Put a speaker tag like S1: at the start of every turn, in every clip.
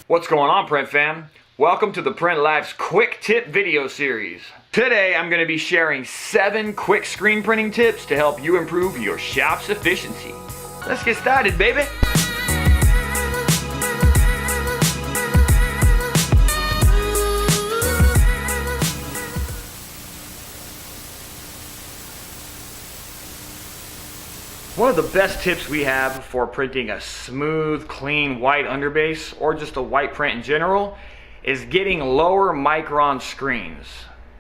S1: What's going on, Print fam? Welcome to the Print Life's quick tip video series. Today I'm going to be sharing 7 quick screen printing tips to help you improve your shop's efficiency. Let's get started, baby! One of the best tips we have for printing a smooth, clean, white underbase, or just a white print in general, is getting lower micron screens.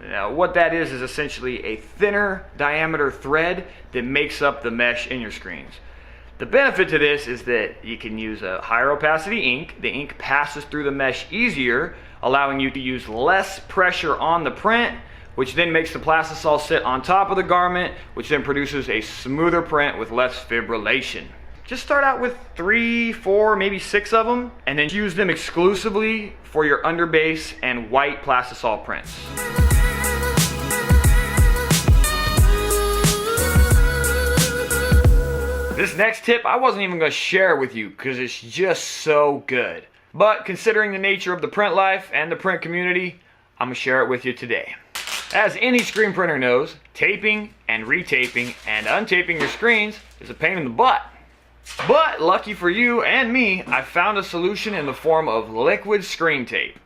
S1: Now, what that is essentially a thinner diameter thread that makes up the mesh in your screens. The benefit to this is that you can use a higher opacity ink. The ink passes through the mesh easier, allowing you to use less pressure on the print, which then makes the plastisol sit on top of the garment, which then produces a smoother print with less fibrillation. Just start out with 3, 4, maybe 6 of them, and then use them exclusively for your underbase and white plastisol prints. This next tip I wasn't even going to share with you because it's just so good. But considering the nature of the print life and the print community, I'm going to share it with you today. As any screen printer knows, taping and retaping and untaping your screens is a pain in the butt. But lucky for you and me, I found a solution in the form of liquid screen tape.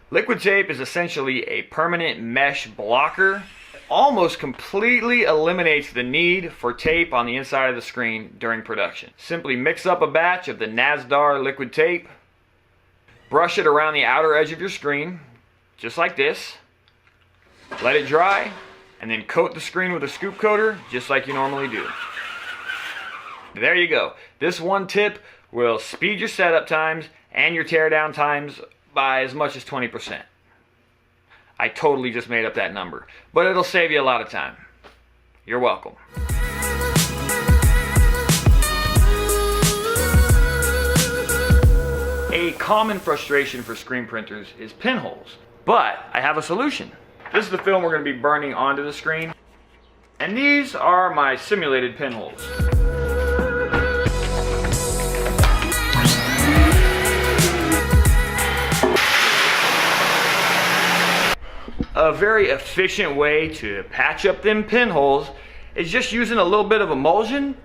S1: Liquid tape is essentially a permanent mesh blocker. It almost completely eliminates the need for tape on the inside of the screen during production. Simply mix up a batch of the NASDAR liquid tape, brush it around the outer edge of your screen, just like this. Let it dry, and then coat the screen with a scoop coater, just like you normally do. There you go. This one tip will speed your setup times and your teardown times by as much as 20%. I totally just made up that number, but it'll save you a lot of time. You're welcome. A common frustration for screen printers is pinholes, but I have a solution. This is the film we're going to be burning onto the screen, and these are my simulated pinholes. A very efficient way to patch up them pinholes is just using a little bit of emulsion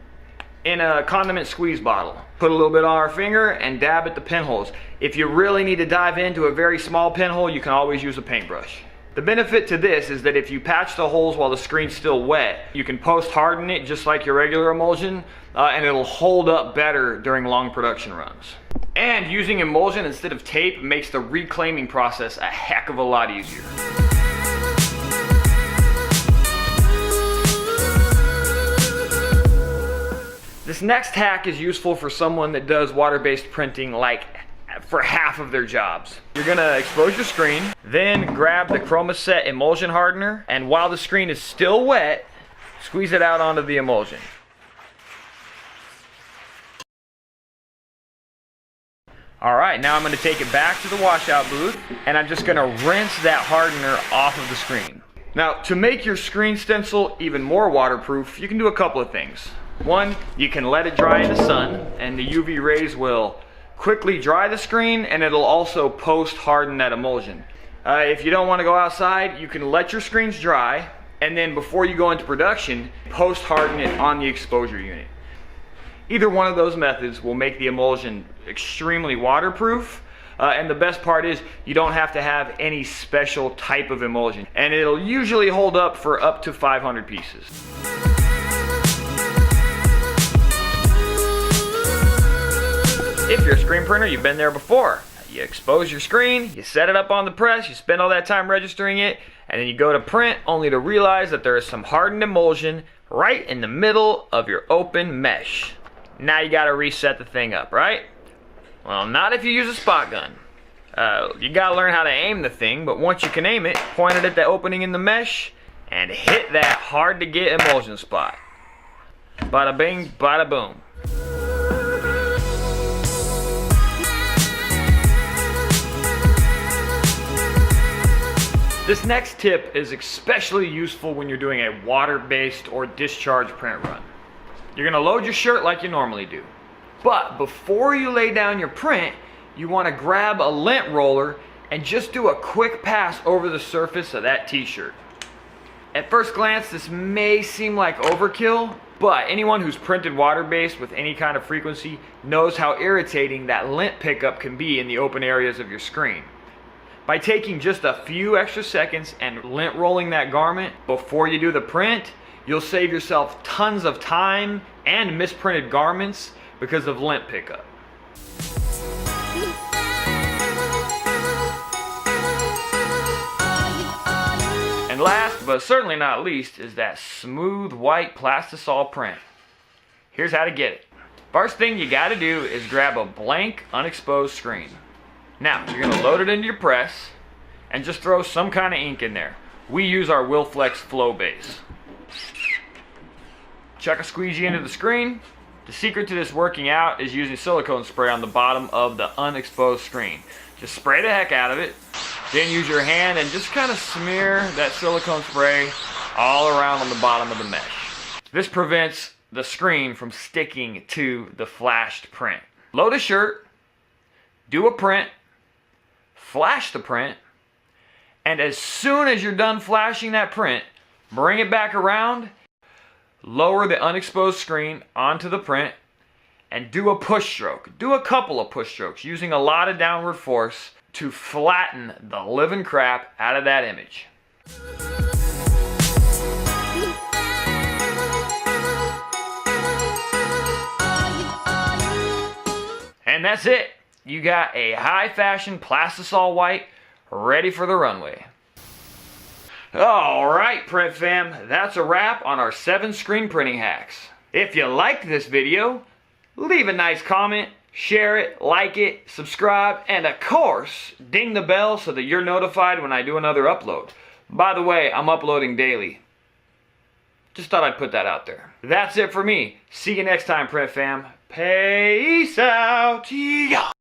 S1: in a condiment squeeze bottle. Put a little bit on our finger and dab at the pinholes. If you really need to dive into a very small pinhole, you can always use a paintbrush. The benefit to this is that if you patch the holes while the screen's still wet, you can post-harden it just like your regular emulsion, and it'll hold up better during long production runs. And using emulsion instead of tape makes the reclaiming process a heck of a lot easier. This next hack is useful for someone that does water-based printing like for half of their jobs. You're gonna expose your screen, then grab the Chromaset emulsion hardener, and while the screen is still wet, squeeze it out onto the emulsion. Alright, now I'm gonna take it back to the washout booth, and I'm just gonna rinse that hardener off of the screen. Now, to make your screen stencil even more waterproof, you can do a couple of things. One, you can let it dry in the sun, and the UV rays will quickly dry the screen, and it'll also post-harden that emulsion. If you don't want to go outside, you can let your screens dry, and then before you go into production, post-harden it on the exposure unit. Either one of those methods will make the emulsion extremely waterproof, and the best part is you don't have to have any special type of emulsion, and it'll usually hold up for up to 500 pieces. If you're a screen printer, you've been there before. You expose your screen, you set it up on the press, you spend all that time registering it, and then you go to print only to realize that there is some hardened emulsion right in the middle of your open mesh. Now you gotta reset the thing up, right? Well, not if you use a spot gun. You gotta learn how to aim the thing, but once you can aim it, point it at the opening in the mesh, and hit that hard to get emulsion spot. Bada bing, bada boom. This next tip is especially useful when you're doing a water-based or discharge print run. You're gonna load your shirt like you normally do. But before you lay down your print, you want to grab a lint roller and just do a quick pass over the surface of that t-shirt. At first glance, this may seem like overkill, but anyone who's printed water-based with any kind of frequency knows how irritating that lint pickup can be in the open areas of your screen. By taking just a few extra seconds and lint rolling that garment before you do the print, you'll save yourself tons of time and misprinted garments because of lint pickup. And last, but certainly not least, is that smooth white plastisol print. Here's how to get it. First thing you gotta do is grab a blank, unexposed screen. Now, you're gonna load it into your press and just throw some kind of ink in there. We use our Wilflex Flow Base. Chuck a squeegee into the screen. The secret to this working out is using silicone spray on the bottom of the unexposed screen. Just spray the heck out of it. Then use your hand and just kind of smear that silicone spray all around on the bottom of the mesh. This prevents the screen from sticking to the flashed print. Load a shirt, do a print, flash the print, and as soon as you're done flashing that print, bring it back around, lower the unexposed screen onto the print, and do a push stroke. Do a couple of push strokes using a lot of downward force to flatten the living crap out of that image. And that's it. You got a high fashion plastisol white ready for the runway. Alright print fam, that's a wrap on our 7 screen printing hacks. If you liked this video, leave a nice comment, share it, like it, subscribe, and of course, ding the bell so that you're notified when I do another upload. By the way, I'm uploading daily. Just thought I'd put that out there. That's it for me. See you next time, print fam. Peace out. Yeah.